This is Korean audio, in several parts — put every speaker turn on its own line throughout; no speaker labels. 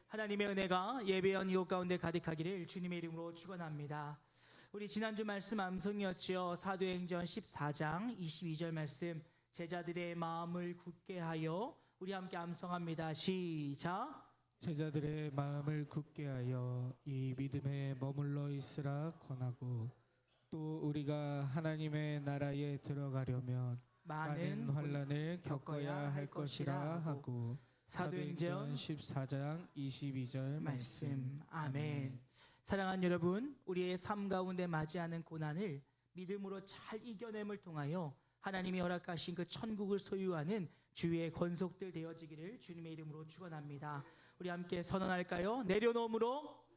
하나님의 은혜가 예배원 이곳 가운데 가득하기를 주님의 이름으로 축원합니다. 우리 지난주 말씀 암송이었지요. 사도행전 14장 22절 말씀, 제자들의 마음을 굳게 하여, 우리 함께 암송합니다. 시작.
제자들의 마음을 굳게 하여 이 믿음에 머물러 있으라 권하고, 또 우리가 하나님의 나라에 들어가려면 많은 환난을 겪어야 할 것이라 하고. 사도행전 14장 22절
말씀. 아멘. 사랑하는 여러분, 우리의 삶 가운데 맞이하는 고난을 믿음으로 잘 이겨냄을 통하여 하나님이 허락하신 그 천국을 소유하는 주의 권속들 되어지기를 주님의 이름으로 축원합니다. 우리 함께 선언할까요? 내려놓음으로,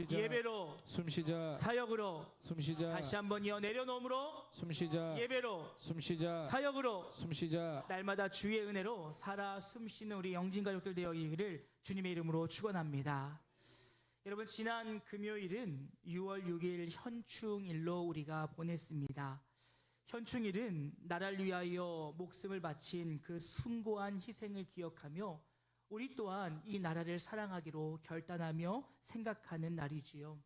예배로,
숨쉬자,
사역으로.
숨쉬자,
다시 한번요. 내려놓음으로,
숨쉬자,
예배로,
숨쉬자,
사역으로.
숨쉬자.
날마다 주의 은혜로 살아 숨쉬는 우리 영진 가족들 되어지기를 주님의 이름으로 축원합니다. 여러분, 지난 금요일은 6월 6일 현충일로 우리가 보냈습니다. 현충일은 나라를 위하여 목숨을 바친 그 숭고한 희생을 기억하며 우리 또한 이 나라를 사랑하기로 결단하며 생각하는 날이지요.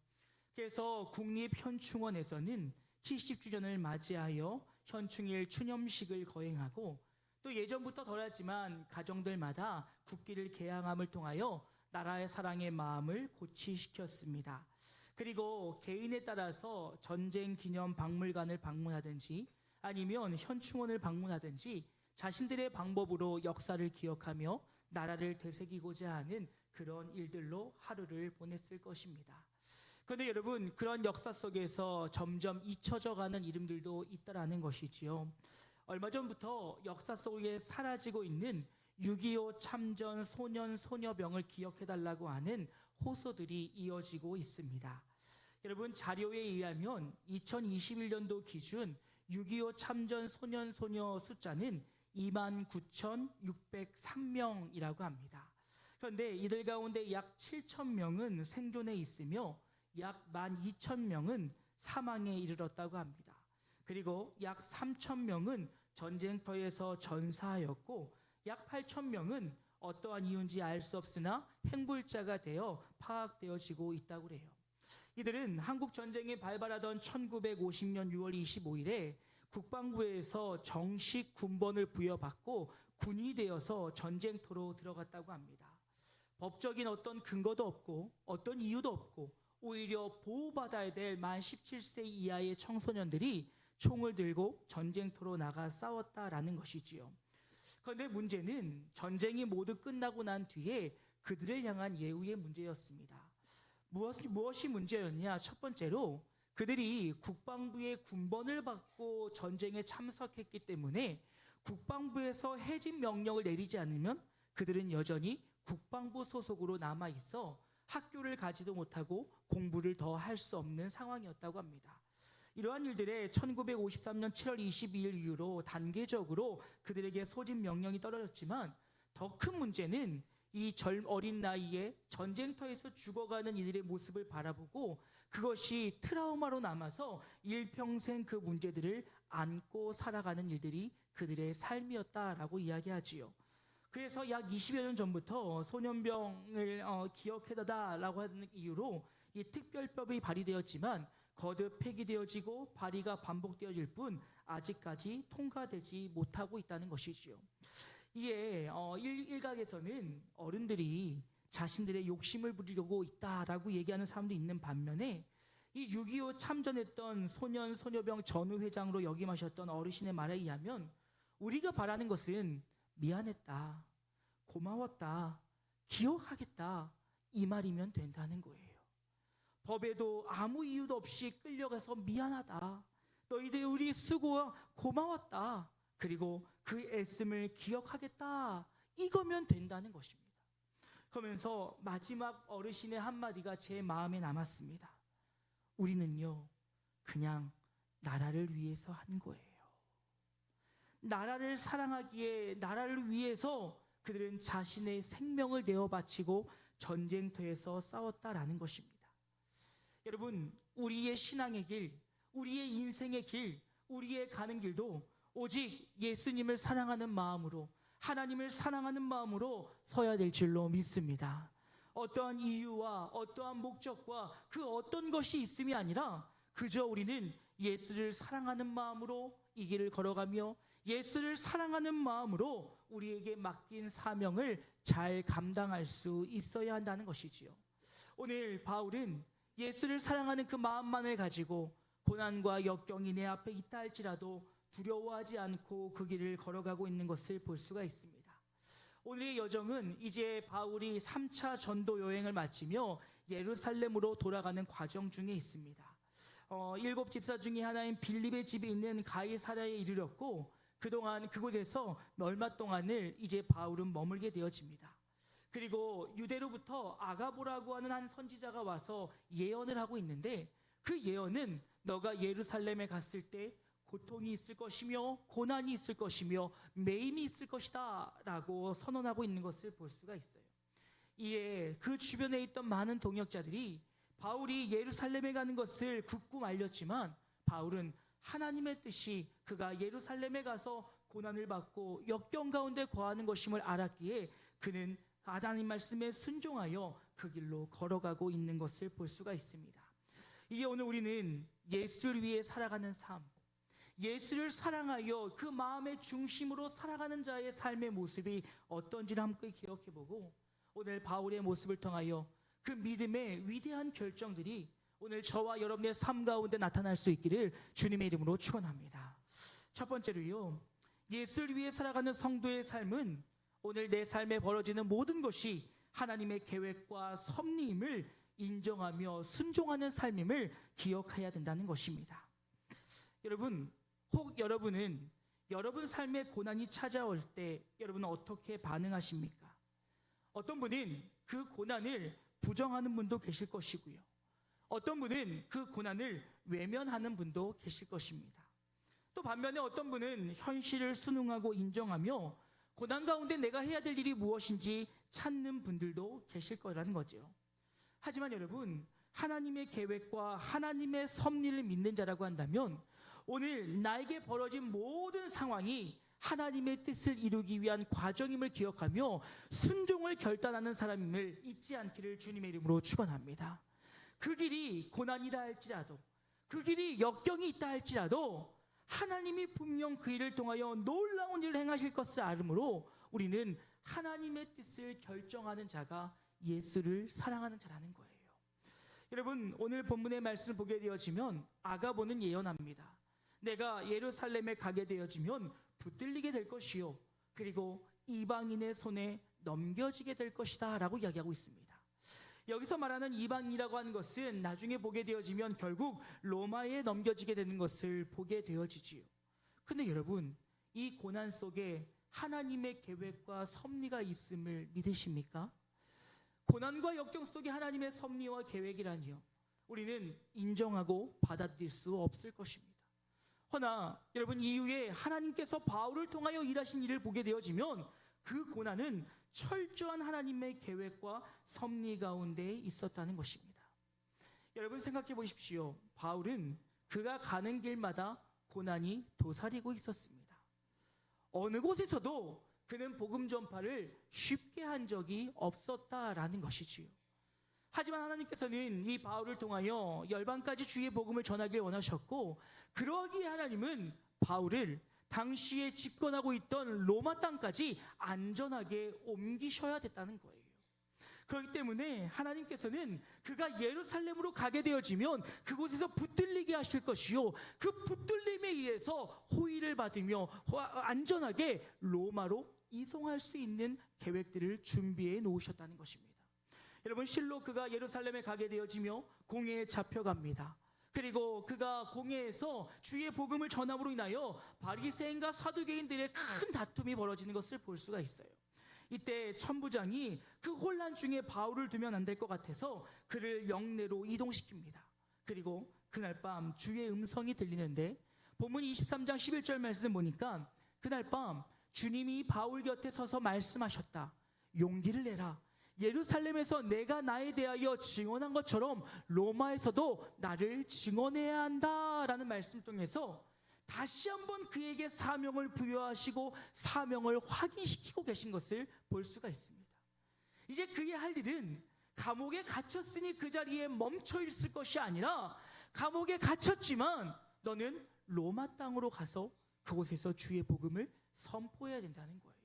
그래서 국립현충원에서는 70주년을 맞이하여 현충일 추념식을 거행하고, 또 예전부터 덜하지만 가정들마다 국기를 개항함을 통하여 나라의 사랑의 마음을 고취시켰습니다. 그리고 개인에 따라서 전쟁 기념 박물관을 방문하든지 아니면 현충원을 방문하든지 자신들의 방법으로 역사를 기억하며 나라를 되새기고자 하는 그런 일들로 하루를 보냈을 것입니다. 그런데 여러분, 그런 역사 속에서 점점 잊혀져가는 이름들도 있다라는 것이지요. 얼마 전부터 역사 속에 사라지고 있는 6.25 참전 소년 소녀병을 기억해달라고 하는 호소들이 이어지고 있습니다. 여러분, 자료에 의하면 2021년도 기준 6.25 참전 소년 소녀 숫자는 29,603명이라고 합니다. 그런데 이들 가운데 약 7,000명은 생존해 있으며 약 12,000명은 사망에 이르렀다고 합니다. 그리고 약 3,000명은 전쟁터에서 전사하였고, 약 8,000명은 어떠한 이유인지 알 수 없으나 행불자가 되어 파악되어지고 있다고 해요. 이들은 한국 전쟁이 발발하던 1950년 6월 25일에 국방부에서 정식 군번을 부여받고 군이 되어서 전쟁터로 들어갔다고 합니다. 법적인 어떤 근거도 없고 어떤 이유도 없고 오히려 보호받아야 될 만 17세 이하의 청소년들이 총을 들고 전쟁터로 나가 싸웠다라는 것이지요. 그런데 문제는 전쟁이 모두 끝나고 난 뒤에 그들을 향한 예우의 문제였습니다. 무엇이 문제였냐? 첫 번째로 그들이 국방부의 군번을 받고 전쟁에 참석했기 때문에 국방부에서 해진 명령을 내리지 않으면 그들은 여전히 국방부 소속으로 남아있어 학교를 가지도 못하고 공부를 더 할 수 없는 상황이었다고 합니다. 이러한 일들에 1953년 7월 22일 이후로 단계적으로 그들에게 소집 명령이 떨어졌지만, 더 큰 문제는 이 어린 나이에 전쟁터에서 죽어가는 이들의 모습을 바라보고 그것이 트라우마로 남아서 일평생 그 문제들을 안고 살아가는 일들이 그들의 삶이었다라고 이야기하지요. 그래서 약 20여 년 전부터 소년병을 기억해달라고 하는 이유로 이 특별법이 발의되었지만 거듭 폐기되어지고 발의가 반복되어질 뿐 아직까지 통과되지 못하고 있다는 것이지요. 이에 일각에서는 어른들이 자신들의 욕심을 부리려고 있다라고 얘기하는 사람도 있는 반면에, 이 6.25 참전했던 소년 소녀병 전후회장으로 역임하셨던 어르신의 말에 의하면 우리가 바라는 것은 미안했다, 고마웠다, 기억하겠다, 이 말이면 된다는 거예요. 법에도 아무 이유도 없이 끌려가서 미안하다, 너희들 우리 수고 고마웠다, 그리고 그 애씀을 기억하겠다, 이거면 된다는 것입니다. 그러면서 마지막 어르신의 한마디가 제 마음에 남았습니다. 우리는요, 그냥 나라를 위해서 한 거예요. 나라를 사랑하기에, 나라를 위해서 그들은 자신의 생명을 내어 바치고 전쟁터에서 싸웠다라는 것입니다. 여러분, 우리의 신앙의 길, 우리의 인생의 길, 우리의 가는 길도 오직 예수님을 사랑하는 마음으로, 하나님을 사랑하는 마음으로 서야 될 줄로 믿습니다. 어떠한 이유와 어떠한 목적과 그 어떤 것이 있음이 아니라 그저 우리는 예수를 사랑하는 마음으로 이 길을 걸어가며 예수를 사랑하는 마음으로 우리에게 맡긴 사명을 잘 감당할 수 있어야 한다는 것이지요. 오늘 바울은 예수를 사랑하는 그 마음만을 가지고 고난과 역경이 내 앞에 있다 할지라도 두려워하지 않고 그 길을 걸어가고 있는 것을 볼 수가 있습니다. 오늘의 여정은 이제 바울이 3차 전도 여행을 마치며 예루살렘으로 돌아가는 과정 중에 있습니다. 7 집사 중에 하나인 빌립의 집에 있는 가이사랴에 이르렀고 그동안 그곳에서 얼마 동안을 이제 바울은 머물게 되어집니다. 그리고 유대로부터 아가보라고 하는 한 선지자가 와서 예언을 하고 있는데 그 예언은 너가 예루살렘에 갔을 때 고통이 있을 것이며 고난이 있을 것이며 매임이 있을 것이다 라고 선언하고 있는 것을 볼 수가 있어요. 이에 그 주변에 있던 많은 동역자들이 바울이 예루살렘에 가는 것을 굳고 알렸지만 바울은 하나님의 뜻이 그가 예루살렘에 가서 고난을 받고 역경 가운데 거하는 것임을 알았기에 그는 하나님 말씀에 순종하여 그 길로 걸어가고 있는 것을 볼 수가 있습니다. 이게 오늘 우리는 예수를 위해 살아가는 삶, 예수를 사랑하여 그 마음의 중심으로 살아가는 자의 삶의 모습이 어떤지를 함께 기억해보고 오늘 바울의 모습을 통하여 그 믿음의 위대한 결정들이 오늘 저와 여러분의 삶 가운데 나타날 수 있기를 주님의 이름으로 축원합니다. 첫 번째로요, 예수를 위해 살아가는 성도의 삶은 오늘 내 삶에 벌어지는 모든 것이 하나님의 계획과 섭리임을 인정하며 순종하는 삶임을 기억해야 된다는 것입니다. 여러분, 혹 여러분은 여러분 삶에 고난이 찾아올 때 여러분은 어떻게 반응하십니까? 어떤 분은 그 고난을 부정하는 분도 계실 것이고요. 어떤 분은 그 고난을 외면하는 분도 계실 것입니다. 또 반면에 어떤 분은 현실을 순응하고 인정하며 고난 가운데 내가 해야 될 일이 무엇인지 찾는 분들도 계실 거라는 거죠. 하지만 여러분, 하나님의 계획과 하나님의 섭리를 믿는 자라고 한다면 오늘 나에게 벌어진 모든 상황이 하나님의 뜻을 이루기 위한 과정임을 기억하며 순종을 결단하는 사람임을 잊지 않기를 주님의 이름으로 축원합니다. 그 길이 고난이라 할지라도 그 길이 역경이 있다 할지라도 하나님이 분명 그 일을 통하여 놀라운 일을 행하실 것을 알므로 우리는 하나님의 뜻을 결정하는 자가 예수를 사랑하는 자라는 거예요. 여러분, 오늘 본문의 말씀을 보게 되어지면 아가보는 예언합니다. 내가 예루살렘에 가게 되어지면 붙들리게 될 것이요 그리고 이방인의 손에 넘겨지게 될 것이다 라고 이야기하고 있습니다. 여기서 말하는 이방인이라고 하는 것은 나중에 보게 되어지면 결국 로마에 넘겨지게 되는 것을 보게 되어지지요. 근데 여러분, 이 고난 속에 하나님의 계획과 섭리가 있음을 믿으십니까? 고난과 역경 속에 하나님의 섭리와 계획이라니요, 우리는 인정하고 받아들일 수 없을 것입니다. 허나 여러분, 이후에 하나님께서 바울을 통하여 일하신 일을 보게 되어지면 그 고난은 철저한 하나님의 계획과 섭리 가운데 있었다는 것입니다. 여러분 생각해 보십시오. 바울은 그가 가는 길마다 고난이 도사리고 있었습니다. 어느 곳에서도 그는 복음 전파를 쉽게 한 적이 없었다라는 것이지요. 하지만 하나님께서는 이 바울을 통하여 열방까지 주의 복음을 전하길 원하셨고 그러기에 하나님은 바울을 당시에 집권하고 있던 로마 땅까지 안전하게 옮기셔야 됐다는 거예요. 그렇기 때문에 하나님께서는 그가 예루살렘으로 가게 되어지면 그곳에서 붙들리게 하실 것이요 그 붙들림에 의해서 호의를 받으며 안전하게 로마로 이송할 수 있는 계획들을 준비해 놓으셨다는 것입니다. 여러분, 실로 그가 예루살렘에 가게 되어지며 공회에 잡혀갑니다. 그리고 그가 공회에서 주의 복음을 전함으로 인하여 바리새인과 사두개인들의 큰 다툼이 벌어지는 것을 볼 수가 있어요. 이때 천부장이 그 혼란 중에 바울을 두면 안 될 것 같아서 그를 영내로 이동시킵니다. 그리고 그날 밤 주의 음성이 들리는데 본문 23장 11절 말씀 보니까 그날 밤 주님이 바울 곁에 서서 말씀하셨다. 용기를 내라. 예루살렘에서 내가 나에 대하여 증언한 것처럼 로마에서도 나를 증언해야 한다라는 말씀을 통해서 다시 한번 그에게 사명을 부여하시고 사명을 확인시키고 계신 것을 볼 수가 있습니다. 이제 그의 할 일은 감옥에 갇혔으니 그 자리에 멈춰 있을 것이 아니라 감옥에 갇혔지만 너는 로마 땅으로 가서 그곳에서 주의 복음을 선포해야 된다는 거예요.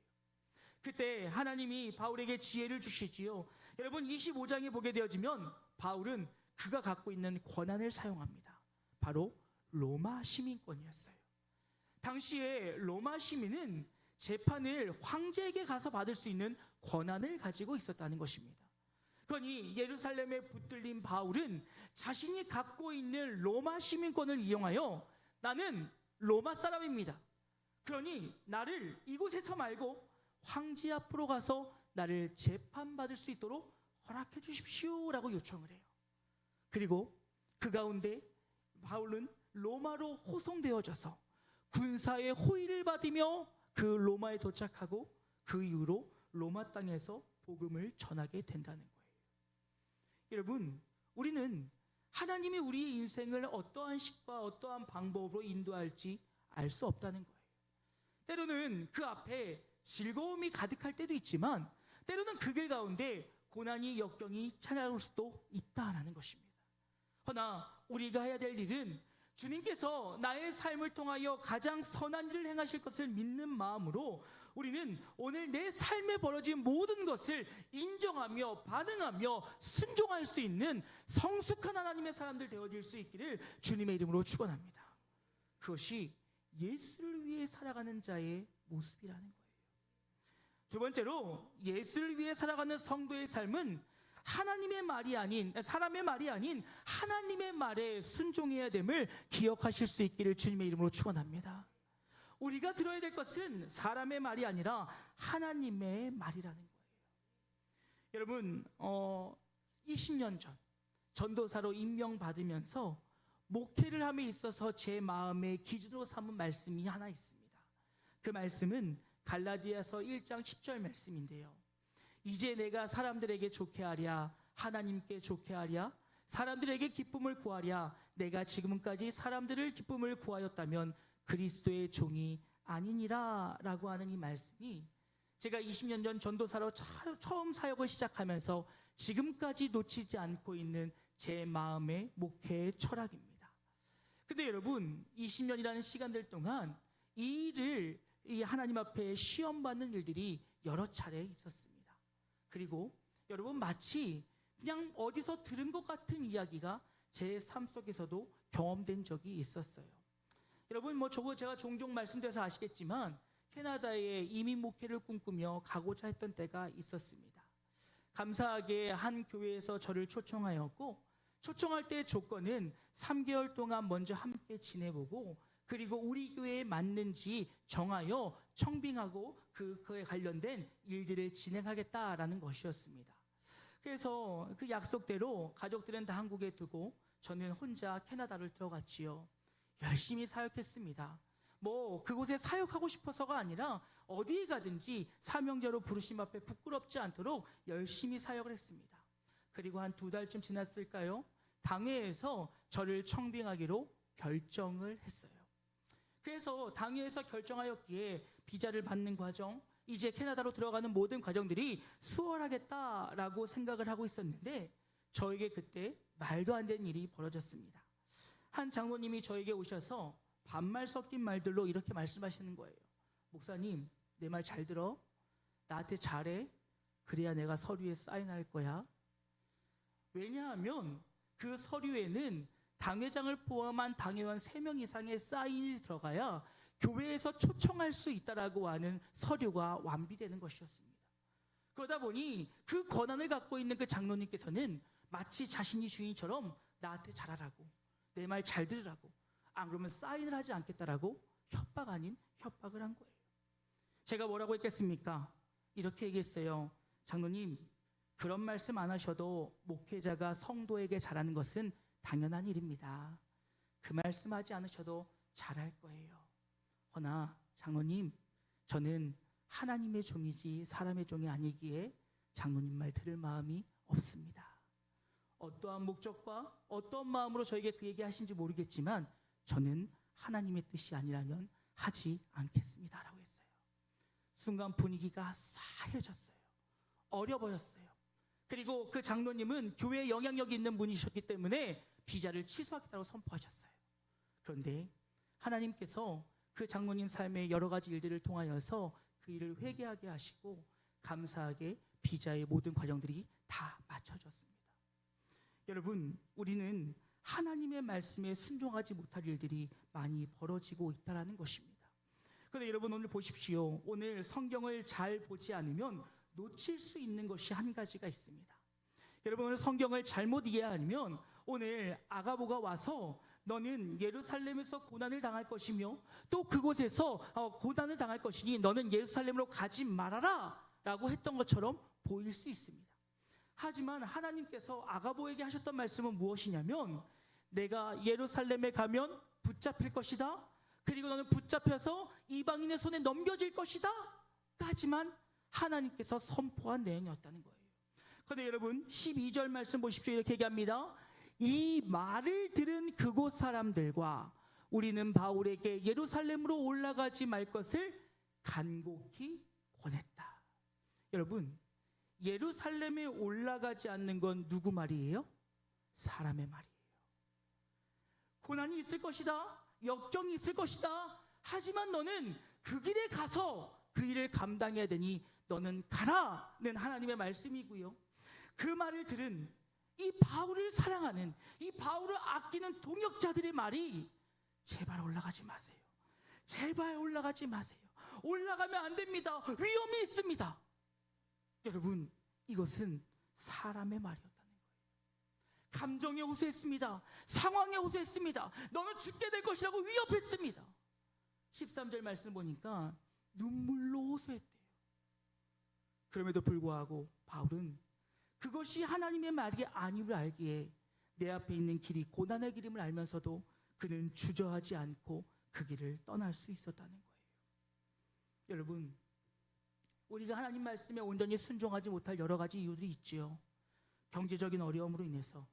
그때 하나님이 바울에게 지혜를 주시지요. 여러분 25장에 보게 되어지면 바울은 그가 갖고 있는 권한을 사용합니다. 바로 로마 시민권이었어요. 당시에 로마 시민은 재판을 황제에게 가서 받을 수 있는 권한을 가지고 있었다는 것입니다. 그러니 예루살렘에 붙들린 바울은 자신이 갖고 있는 로마 시민권을 이용하여 나는 로마 사람입니다. 그러니 나를 이곳에서 말고 황제 앞으로 가서 나를 재판받을 수 있도록 허락해 주십시오라고 요청을 해요. 그리고 그 가운데 바울은 로마로 호송되어져서 군사의 호의를 받으며 그 로마에 도착하고 그 이후로 로마 땅에서 복음을 전하게 된다는 거예요. 여러분, 우리는 하나님이 우리의 인생을 어떠한 식과 어떠한 방법으로 인도할지 알 수 없다는 거예요. 때로는 그 앞에 즐거움이 가득할 때도 있지만 때로는 그 길 가운데 고난이 역경이 찾아올 수도 있다라는 것입니다. 허나 우리가 해야 될 일은 주님께서 나의 삶을 통하여 가장 선한 일을 행하실 것을 믿는 마음으로 우리는 오늘 내 삶에 벌어진 모든 것을 인정하며 반응하며 순종할 수 있는 성숙한 하나님의 사람들 되어질 수 있기를 주님의 이름으로 축원합니다. 그것이 예수를 위해 살아가는 자의 모습이라는 거예요. 두 번째로 예수를 위해 살아가는 성도의 삶은 하나님의 말이 아닌 사람의 말이 아닌 하나님의 말에 순종해야 됨을 기억하실 수 있기를 주님의 이름으로 축원합니다. 우리가 들어야 될 것은 사람의 말이 아니라 하나님의 말이라는 거예요. 여러분 20년 전 전도사로 임명받으면서 목회를 함에 있어서 제 마음에 기준으로 삼은 말씀이 하나 있습니다. 그 말씀은 갈라디아서 1장 10절 말씀인데요. 이제 내가 사람들에게 좋게 하랴 하나님께 좋게 하랴 사람들에게 기쁨을 구하랴 내가 지금까지 사람들을 기쁨을 구하였다면 그리스도의 종이 아니니라 라고 하는 이 말씀이 제가 20년 전 전도사로 처음 사역을 시작하면서 지금까지 놓치지 않고 있는 제 마음의 목회의 철학입니다. 근데 여러분 20년이라는 시간들 동안 이 일을 이 하나님 앞에 시험받는 일들이 여러 차례 있었습니다. 그리고 여러분 마치 그냥 어디서 들은 것 같은 이야기가 제 삶 속에서도 경험된 적이 있었어요. 여러분 저거 제가 종종 말씀드려서 아시겠지만 캐나다에 이민 목회를 꿈꾸며 가고자 했던 때가 있었습니다. 감사하게 한 교회에서 저를 초청하였고 초청할 때의 조건은 3개월 동안 먼저 함께 지내보고 그리고 우리 교회에 맞는지 정하여 청빙하고 그에 관련된 일들을 진행하겠다라는 것이었습니다. 그래서 그 약속대로 가족들은 다 한국에 두고 저는 혼자 캐나다를 들어갔지요. 열심히 사역했습니다. 그곳에 사역하고 싶어서가 아니라 어디에 가든지 사명자로 부르심 앞에 부끄럽지 않도록 열심히 사역을 했습니다. 그리고 한 2달쯤 지났을까요? 당회에서 저를 청빙하기로 결정을 했어요. 그래서 당회에서 결정하였기에 비자를 받는 과정, 이제 캐나다로 들어가는 모든 과정들이 수월하겠다라고 생각을 하고 있었는데 저에게 그때 말도 안 되는 일이 벌어졌습니다. 한 장로님이 저에게 오셔서 반말 섞인 말들로 이렇게 말씀하시는 거예요. 목사님, 내 말 잘 들어. 나한테 잘해. 그래야 내가 서류에 사인할 거야. 왜냐하면 그 서류에는 당회장을 포함한 당회원 3명 이상의 사인이 들어가야 교회에서 초청할 수 있다라고 하는 서류가 완비되는 것이었습니다. 그러다 보니 그 권한을 갖고 있는 그 장로님께서는 마치 자신이 주인처럼 나한테 잘하라고, 내 말 잘 들으라고, 안 그러면 사인을 하지 않겠다라고 협박 아닌 협박을 한 거예요. 제가 뭐라고 했겠습니까? 이렇게 얘기했어요. 장로님, 그런 말씀 안 하셔도 목회자가 성도에게 잘하는 것은 당연한 일입니다. 그 말씀하지 않으셔도 잘할 거예요. 허나 장로님, 저는 하나님의 종이지 사람의 종이 아니기에 장로님 말 들을 마음이 없습니다. 어떠한 목적과 어떤 마음으로 저에게 그 얘기 하신지 모르겠지만 저는 하나님의 뜻이 아니라면 하지 않겠습니다 라고 했어요. 순간 분위기가 싸해졌어요. 어려버렸어요. 그리고 그 장로님은 교회에 영향력이 있는 분이셨기 때문에 비자를 취소하겠다고 선포하셨어요. 그런데 하나님께서 그 장로님 삶의 여러 가지 일들을 통하여서 그 일을 회개하게 하시고 감사하게 비자의 모든 과정들이 다 맞춰졌습니다. 여러분, 우리는 하나님의 말씀에 순종하지 못할 일들이 많이 벌어지고 있다는 것입니다. 그런데 여러분, 오늘 보십시오. 오늘 성경을 잘 보지 않으면 놓칠 수 있는 것이 한 가지가 있습니다. 여러분, 오늘 성경을 잘못 이해하면 오늘 아가보가 와서 너는 예루살렘에서 고난을 당할 것이며 또 그곳에서 고난을 당할 것이니 너는 예루살렘으로 가지 말아라 라고 했던 것처럼 보일 수 있습니다. 하지만 하나님께서 아가보에게 하셨던 말씀은 무엇이냐면 내가 예루살렘에 가면 붙잡힐 것이다. 그리고 너는 붙잡혀서 이방인의 손에 넘겨질 것이다 까지만 하나님께서 선포한 내용이었다는 거예요. 그런데 여러분 12절 말씀 보십시오. 이렇게 얘기합니다. 이 말을 들은 그곳 사람들과 우리는 바울에게 예루살렘으로 올라가지 말 것을 간곡히 권했다. 여러분, 예루살렘에 올라가지 않는 건 누구 말이에요? 사람의 말이에요. 고난이 있을 것이다. 역경이 있을 것이다. 하지만 너는 그 길에 가서 그 일을 감당해야 되니 너는 가라는 하나님의 말씀이고요. 그 말을 들은 이 바울을 사랑하는, 이 바울을 아끼는 동역자들의 말이 제발 올라가지 마세요. 제발 올라가지 마세요. 올라가면 안 됩니다. 위험이 있습니다. 여러분, 이것은 사람의 말이었다는 거예요. 감정에 호소했습니다. 상황에 호소했습니다. 너는 죽게 될 것이라고 위협했습니다. 13절 말씀 보니까 눈물로 호소했대요. 그럼에도 불구하고 바울은 그것이 하나님의 말이 아님을 알기에 내 앞에 있는 길이 고난의 길임을 알면서도 그는 주저하지 않고 그 길을 떠날 수 있었다는 거예요. 여러분, 우리가 하나님 말씀에 온전히 순종하지 못할 여러 가지 이유들이 있지요. 경제적인 어려움으로 인해서,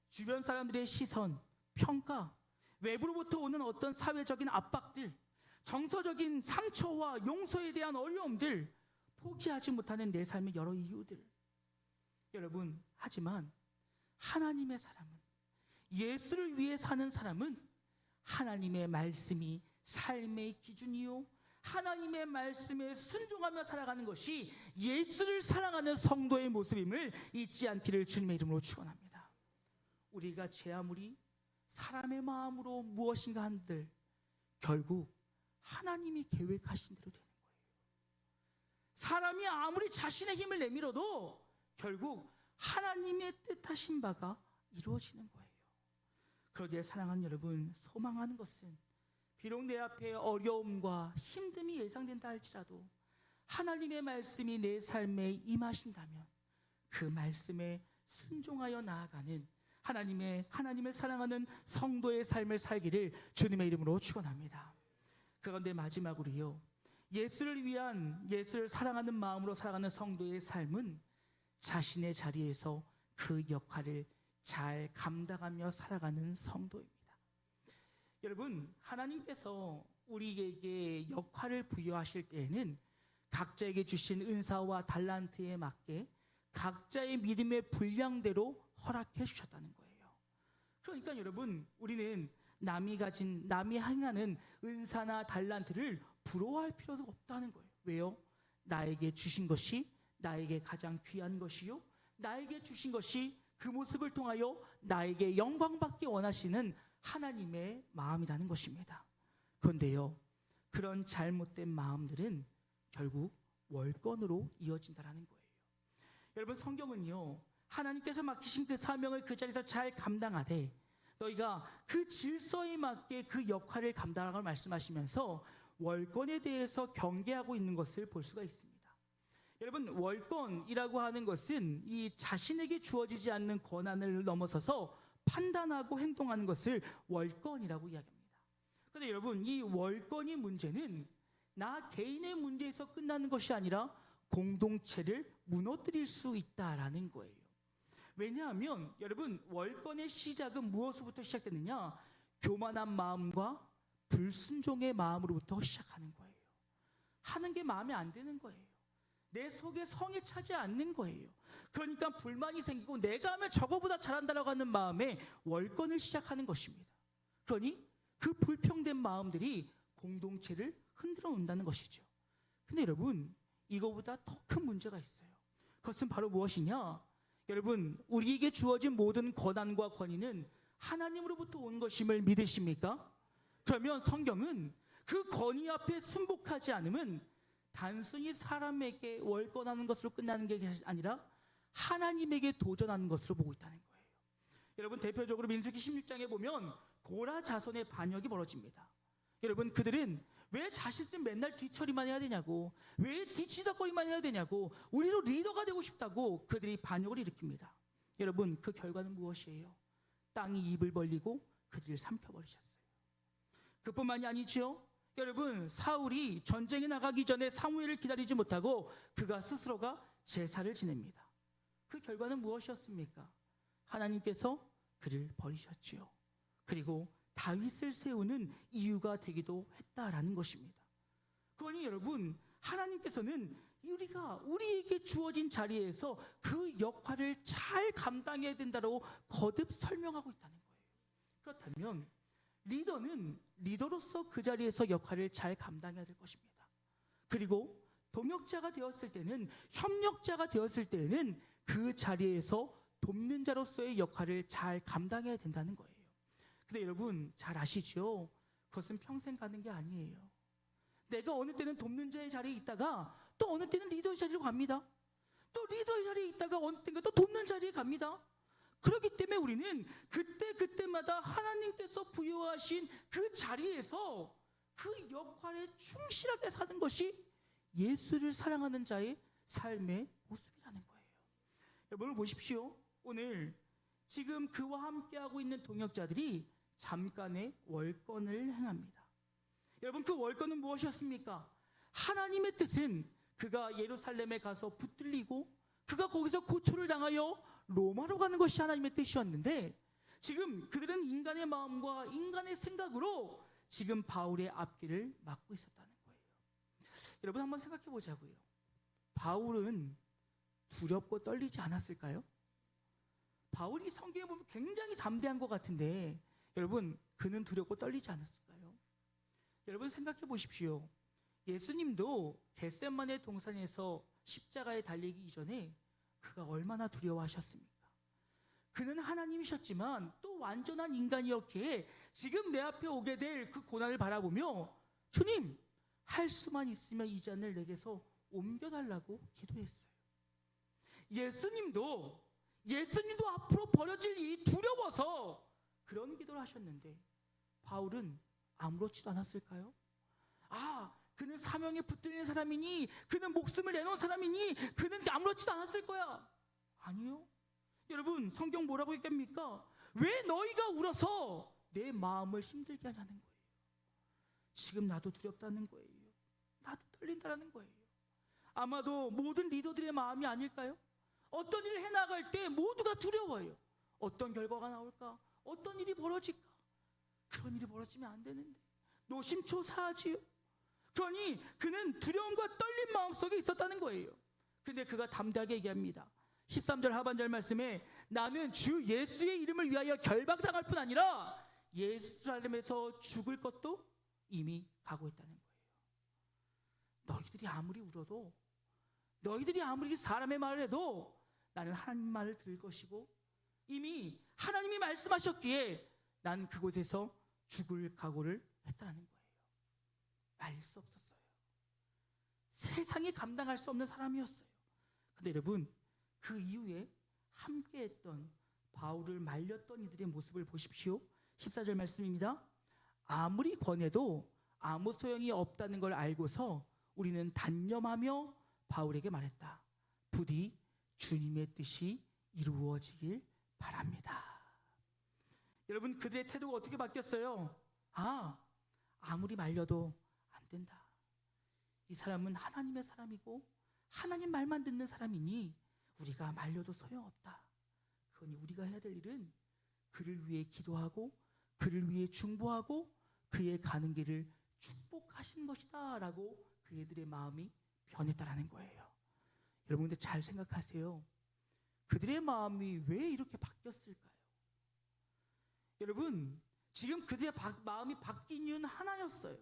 주변 사람들의 시선, 평가, 외부로부터 오는 어떤 사회적인 압박들, 정서적인 상처와 용서에 대한 어려움들, 포기하지 못하는 내 삶의 여러 이유들. 여러분, 하지만 하나님의 사람은, 예수를 위해 사는 사람은 하나님의 말씀이 삶의 기준이요, 하나님의 말씀에 순종하며 살아가는 것이 예수를 사랑하는 성도의 모습임을 잊지 않기를 주님의 이름으로 축원합니다. 우리가 제 아무리 사람의 마음으로 무엇인가 한들 결국 하나님이 계획하신 대로 되는 거예요. 사람이 아무리 자신의 힘을 내밀어도 결국 하나님의 뜻하신 바가 이루어지는 거예요. 그러기에 사랑하는 여러분, 소망하는 것은 비록 내 앞에 어려움과 힘듦이 예상된다 할지라도 하나님의 말씀이 내 삶에 임하신다면 그 말씀에 순종하여 나아가는 하나님을 사랑하는 성도의 삶을 살기를 주님의 이름으로 축원합니다. 그런데 마지막으로요, 예수를 사랑하는 마음으로 살아가는 성도의 삶은 자신의 자리에서 그 역할을 잘 감당하며 살아가는 성도입니다. 여러분, 하나님께서 우리에게 역할을 부여하실 때에는 각자에게 주신 은사와 달란트에 맞게 각자의 믿음의 분량대로 허락해 주셨다는 거예요. 그러니까 여러분, 우리는 남이 행하는 은사나 달란트를 부러워할 필요도 없다는 거예요. 왜요? 나에게 주신 것이 나에게 가장 귀한 것이요, 나에게 주신 것이 그 모습을 통하여 나에게 영광받기 원하시는 하나님의 마음이라는 것입니다. 그런데요, 그런 잘못된 마음들은 결국 월권으로 이어진다는 거예요. 여러분, 성경은요, 하나님께서 맡기신 그 사명을 그 자리에서 잘 감당하되 너희가 그 질서에 맞게 그 역할을 감당하라고 말씀하시면서 월권에 대해서 경계하고 있는 것을 볼 수가 있습니다. 여러분, 월권이라고 하는 것은 이 자신에게 주어지지 않는 권한을 넘어서서 판단하고 행동하는 것을 월권이라고 이야기합니다. 그런데 여러분, 이 월권의 문제는 나 개인의 문제에서 끝나는 것이 아니라 공동체를 무너뜨릴 수 있다라는 거예요. 왜냐하면 여러분, 월권의 시작은 무엇으로부터 시작되느냐? 교만한 마음과 불순종의 마음으로부터 시작하는 거예요. 하는 게 마음에 안 드는 거예요. 내 속에 성에 차지 않는 거예요. 그러니까 불만이 생기고 내가 하면 저거보다 잘한다라고 하는 마음에 월권을 시작하는 것입니다. 그러니 그 불평된 마음들이 공동체를 흔들어 놓는다는 것이죠. 근데 여러분, 이거보다 더 큰 문제가 있어요. 그것은 바로 무엇이냐? 여러분, 우리에게 주어진 모든 권한과 권위는 하나님으로부터 온 것임을 믿으십니까? 그러면 성경은 그 권위 앞에 순복하지 않으면 단순히 사람에게 월권하는 것으로 끝나는 게 아니라 하나님에게 도전하는 것으로 보고 있다는 거예요. 여러분, 대표적으로 민수기 16장에 보면 고라 자손의 반역이 벌어집니다. 여러분, 그들은 왜 자신들 맨날 뒤처리만 해야 되냐고, 왜 뒤치다거리만 해야 되냐고, 우리로 리더가 되고 싶다고 그들이 반역을 일으킵니다. 여러분, 그 결과는 무엇이에요? 땅이 입을 벌리고 그들을 삼켜버리셨어요. 그뿐만이 아니죠. 여러분, 사울이 전쟁에 나가기 전에 사무엘을 기다리지 못하고 그가 스스로가 제사를 지냅니다. 그 결과는 무엇이었습니까? 하나님께서 그를 버리셨지요. 그리고 다윗을 세우는 이유가 되기도 했다라는 것입니다. 그러니 여러분, 하나님께서는 우리에게 주어진 자리에서 그 역할을 잘 감당해야 된다고 거듭 설명하고 있다는 거예요. 그렇다면 리더는 리더로서 그 자리에서 역할을 잘 감당해야 될 것입니다. 그리고 동역자가 되었을 때는, 협력자가 되었을 때는 그 자리에서 돕는 자로서의 역할을 잘 감당해야 된다는 거예요. 근데 여러분, 잘 아시죠? 그것은 평생 가는 게 아니에요. 내가 어느 때는 돕는 자의 자리에 있다가 또 어느 때는 리더의 자리로 갑니다. 또 리더의 자리에 있다가 어느 때는 또 돕는 자리에 갑니다. 그렇기 때문에 우리는 그때마다 하나님께서 부여하신 그 자리에서 그 역할에 충실하게 사는 것이 예수를 사랑하는 자의 삶의 모습이라는 거예요. 여러분 보십시오. 오늘 지금 그와 함께하고 있는 동역자들이 잠깐의 월권을 행합니다. 여러분, 그 월권은 무엇이었습니까? 하나님의 뜻은 그가 예루살렘에 가서 붙들리고 그가 거기서 고초를 당하여 로마로 가는 것이 하나님의 뜻이었는데, 지금 그들은 인간의 마음과 인간의 생각으로 지금 바울의 앞길을 막고 있었다는 거예요. 여러분, 한번 생각해 보자고요. 바울은 두렵고 떨리지 않았을까요? 바울이 성경에 보면 굉장히 담대한 것 같은데, 여러분, 그는 두렵고 떨리지 않았을까요? 여러분 생각해 보십시오. 예수님도 겟세마네 동산에서 십자가에 달리기 이전에 그가 얼마나 두려워하셨습니까? 그는 하나님이셨지만 또 완전한 인간이었기에 지금 내 앞에 오게 될 그 고난을 바라보며, 주님, 할 수만 있으면 이 잔을 내게서 옮겨달라고 기도했어요. 예수님도 앞으로 벌어질 일이 두려워서 그런 기도를 하셨는데, 바울은 아무렇지도 않았을까요? 그는 사명에 붙들린 사람이니, 그는 목숨을 내놓은 사람이니, 그는 아무렇지도 않았을 거야. 아니요. 여러분, 성경 뭐라고 얘기합니까? 왜 너희가 울어서 내 마음을 힘들게 하냐는 거예요. 지금 나도 두렵다는 거예요. 나도 떨린다는 거예요. 아마도 모든 리더들의 마음이 아닐까요? 어떤 일을 해나갈 때 모두가 두려워요. 어떤 결과가 나올까? 어떤 일이 벌어질까? 그런 일이 벌어지면 안 되는데 노심초사하지요. 그러니 그는 두려움과 떨린 마음속에 있었다는 거예요. 근데 그가 담대하게 얘기합니다. 13절 하반절 말씀에 나는 주 예수의 이름을 위하여 결박당할 뿐 아니라 예루살렘에서 죽을 것도 이미 가고 있다는 거예요. 너희들이 아무리 울어도, 너희들이 아무리 사람의 말을 해도 나는 하나님 말을 들을 것이고, 이미 하나님이 말씀하셨기에 난 그곳에서 죽을 각오를 했다는 거예요. 말릴 수 없었어요. 세상이 감당할 수 없는 사람이었어요. 근데 여러분, 그 이후에 함께했던 바울을 말렸던 이들의 모습을 보십시오. 14절 말씀입니다. 아무리 권해도 아무 소용이 없다는 걸 알고서 우리는 단념하며 바울에게 말했다. 부디 주님의 뜻이 이루어지길 바랍니다. 여러분, 그들의 태도가 어떻게 바뀌었어요? 아무리 말려도 안 된다. 이 사람은 하나님의 사람이고 하나님 말만 듣는 사람이니 우리가 말려도 소용없다. 그러니 우리가 해야 될 일은 그를 위해 기도하고 그를 위해 중보하고 그의 가는 길을 축복하신 것이다 라고 그들의 마음이 변했다라는 거예요. 여러분, 근데 잘 생각하세요. 그들의 마음이 왜 이렇게 바뀌었을까요? 여러분, 지금 그들의 마음이 바뀐 이유는 하나였어요.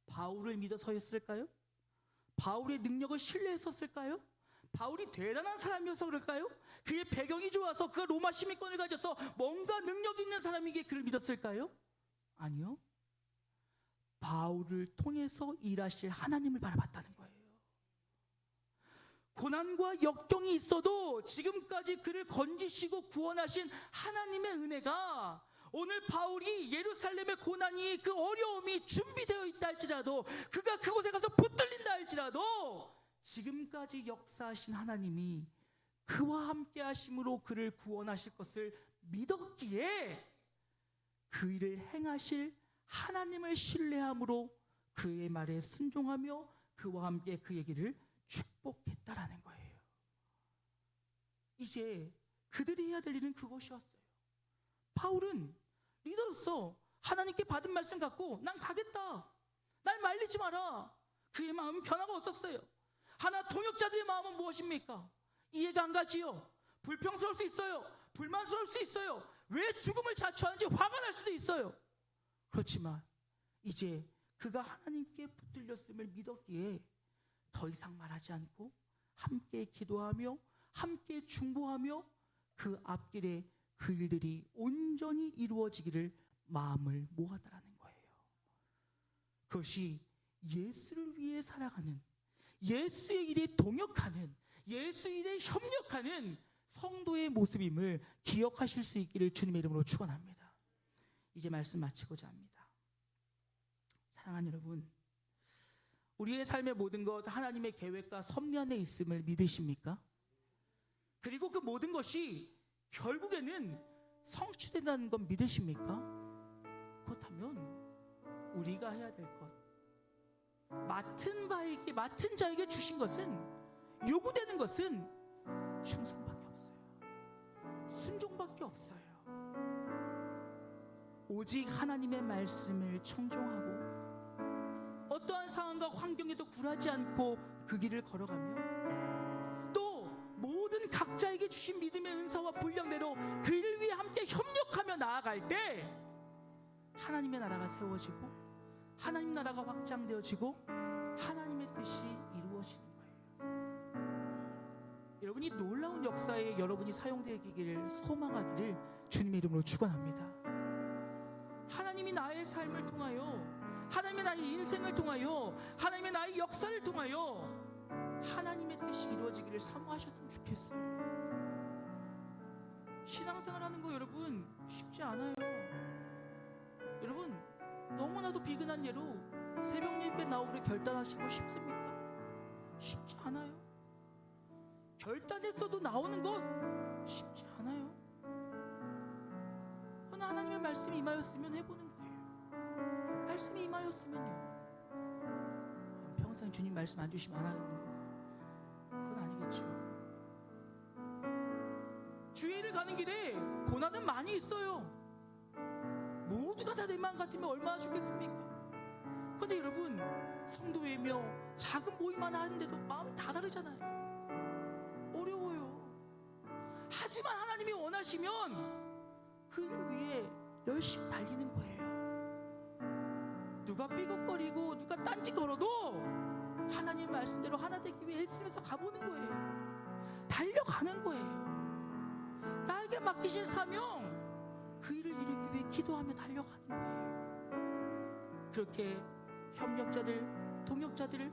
바울을 믿어서였을까요? 바울의 능력을 신뢰했었을까요? 바울이 대단한 사람이어서 그럴까요? 그의 배경이 좋아서 그가 로마 시민권을 가져서 뭔가 능력 있는 사람이기에 그를 믿었을까요? 아니요. 바울을 통해서 일하실 하나님을 바라봤다는 거예요. 고난과 역경이 있어도 지금까지 그를 건지시고 구원하신 하나님의 은혜가 오늘 바울이 예루살렘의 고난이 그 어려움이 준비되어 있다 할지라도 그가 그곳에 가서 붙들린다 할지라도 지금까지 역사하신 하나님이 그와 함께 하심으로 그를 구원하실 것을 믿었기에 그 일을 행하실 하나님을 신뢰함으로 그의 말에 순종하며 그와 함께 그의 길을 축복했다라는 거예요. 이제 그들이 해야 될 일은 그것이었어요. 바울은 리더로서 하나님께 받은 말씀 갖고 난 가겠다, 날 말리지 마라. 그의 마음은 변화가 없었어요. 하나 동역자들의 마음은 무엇입니까? 이해가 안 가지요. 불평스러울 수 있어요. 불만스러울 수 있어요. 왜 죽음을 자초하는지 화가 날 수도 있어요. 그렇지만 이제 그가 하나님께 붙들렸음을 믿었기에 더 이상 말하지 않고 함께 기도하며 함께 중보하며 그 앞길에 그 일들이 온전히 이루어지기를 마음을 모았다라는 거예요. 그것이 예수를 위해 살아가는, 예수의 일에 동역하는, 예수의 일에 협력하는 성도의 모습임을 기억하실 수 있기를 주님의 이름으로 축원합니다. 이제 말씀 마치고자 합니다. 사랑하는 여러분, 우리의 삶의 모든 것 하나님의 계획과 섭리 안에 있음을 믿으십니까? 그리고 그 모든 것이 결국에는 성취된다는 건 믿으십니까? 그렇다면 우리가 해야 될 것, 맡은 자에게 주신 것은, 요구되는 것은 충성밖에 없어요. 순종밖에 없어요. 오직 하나님의 말씀을 청종하고 어떠한 상황과 환경에도 굴하지 않고 그 길을 걸어가며 또 모든 각자에게 주신 믿음의 은사와 분량대로 그 일을 위해 함께 협력하며 나아갈 때 하나님의 나라가 세워지고 하나님 나라가 확장되어지고 하나님의 뜻이 이루어지는 거예요. 여러분이 놀라운 역사에 여러분이 사용되기를 소망하기를 주님의 이름으로 축원합니다. 하나님이 나의 삶을 통하여, 하나님의 나의 인생을 통하여, 하나님의 나의 역사를 통하여 하나님의 뜻이 이루어지기를 사모하셨으면 좋겠어요. 신앙생활하는 거 여러분 쉽지 않아요. 여러분 너무나도 비근한 예로 새벽 예배 나오기를 결단하시고 싶습니까? 쉽지 않아요. 결단했어도 나오는 것 쉽지 않아요. 그러나 하나님의 말씀이 임하였으면 해보는 거예요. 말씀이 임하였으면요. 평생 주님 말씀 안 주시면 안 하겠는 거, 그건 아니겠죠. 주일을 가는 길에 고난은 많이 있어요. 모두가 다 내 마음 같으면 얼마나 좋겠습니까? 그런데 여러분, 성도회며 작은 모임 하나 하는데도 마음이 다 다르잖아요. 어려워요. 하지만 하나님이 원하시면 그 일을 위해 열심히 달리는 거예요. 누가 삐걱거리고 누가 딴지 걸어도 하나님 말씀대로 하나 되기 위해 애쓰면서 가보는 거예요. 달려가는 거예요. 나에게 맡기신 사명, 그 일을 이루기 위해 기도하며 달려가는 거예요. 그렇게 협력자들, 동역자들을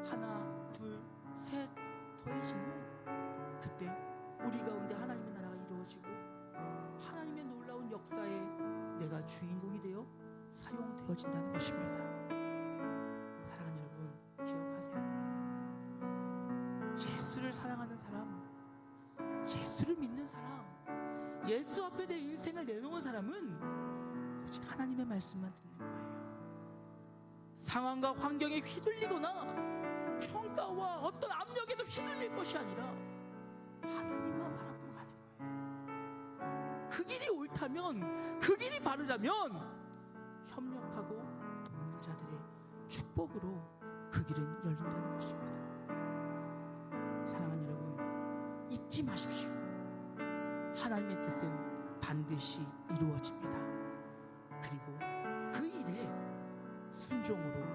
하나, 둘, 셋 더해지면 그때 우리 가운데 하나님의 나라가 이루어지고 하나님의 놀라운 역사에 내가 주인공이 되어 사용되어진다는 것입니다. 사랑하는 여러분, 기억하세요. 예수를 사랑하는 사람, 예수를 믿는 사람, 예수 앞에 내 인생을 내놓은 사람은 오직 하나님의 말씀만 듣는 거예요. 상황과 환경에 휘둘리거나 평가와 어떤 압력에도 휘둘릴 것이 아니라 하나님만 바라보고 가는 거예요. 그 길이 옳다면, 그 길이 바르다면 협력하고 돕는 자들의 축복으로 그 길은 열린다는 것입니다. 사랑하는 여러분, 잊지 마십시오. 하나님의 뜻은 반드시 이루어집니다. 그리고 그 일에 순종으로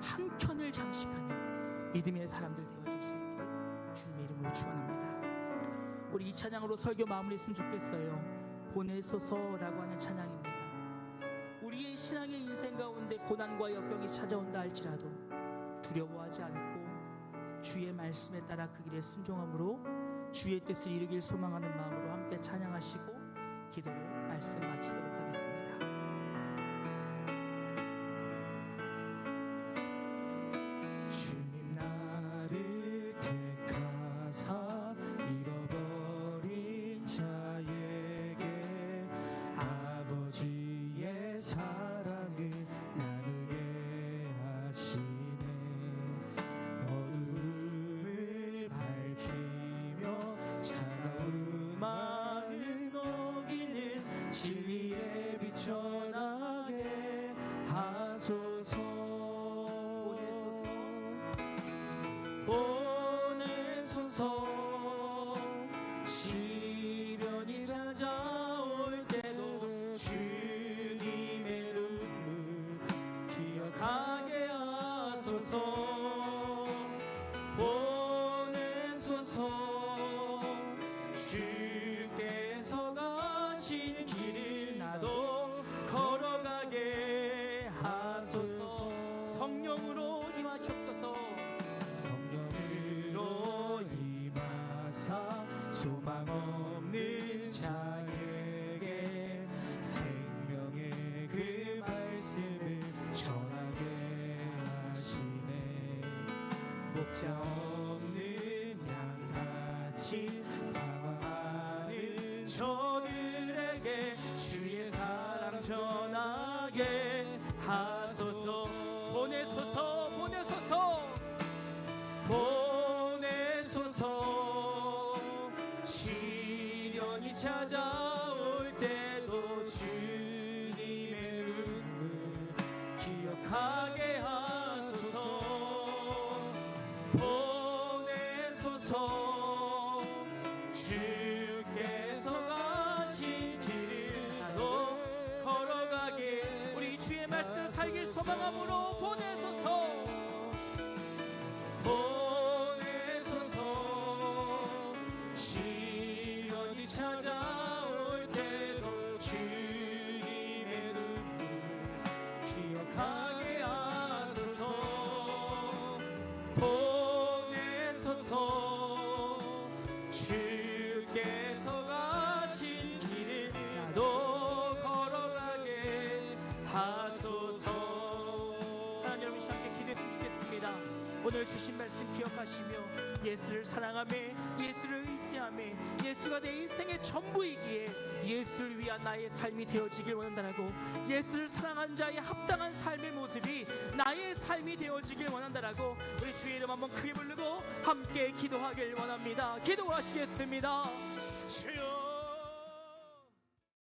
한켠을 장식하는 믿음의 사람들 되어질 수 있기를 주님의 이름으로 축원합니다. 우리 이 찬양으로 설교 마무리했으면 좋겠어요. 보내소서라고 하는 찬양입니다. 우리의 신앙의 인생 가운데 고난과 역경이 찾아온다 할지라도 두려워하지 않고 주의 말씀에 따라 그 길에 순종함으로 주의 뜻을 이루길 소망하는 마음으로 함께 찬양하시고 기도로 말씀 마치도록 하겠습니다.
주님 나를 택하사 잃어버린 자에게 아버지의 사랑을 나누게 하시네. 어둠을 밝히며 차가운 마을 녹이는 진리의 빛 전하게 하소서. 보내소서. 시련이 찾아올 때도 주님의 눈물 기억하게 하소서. 보내소서. 주께서 가신 길을 나도 걸어가게 하소서. 성령으로 임하시옵소서. 성령으로 임하사 소망 없는 자에게 생명의 그 말씀을 전하게 하시네. 목자 없는 양같이 방황하는 저들에게 주의 사랑 전하게 하소서. 보내소서. 보내소서. 보내소서. 시련이 찾아올 때도 주님의 눈물 기억하게 하소서. 보내소서. 주께서 가신 길을 나도 걸어가게 우리 주의 말씀을 살길 소망함으로 보내소서. 보내소서. 시련이 찾아올 때도 주님의 눈물 기억하게 하소서. 보내소서. 주께서 가신 길을 나도 걸어가게 하소서. 사랑하는 여러분, 함께 기도했으면 좋겠습니다. 오늘 주신 말씀 기억하시며 예수를 사랑하며 예수를 의지하며 예수가 내 인생의 전부이기에 예수를 위한 나의 삶이 되어지길 원한다라고, 예수를 사랑한 자의 합당한 삶의 모습이 나의 삶이 되어지길 원한다라고 우리 주의 이름 한번 크게 부르고 함께 기도하길 원합니다. 기도하시겠습니다. 주여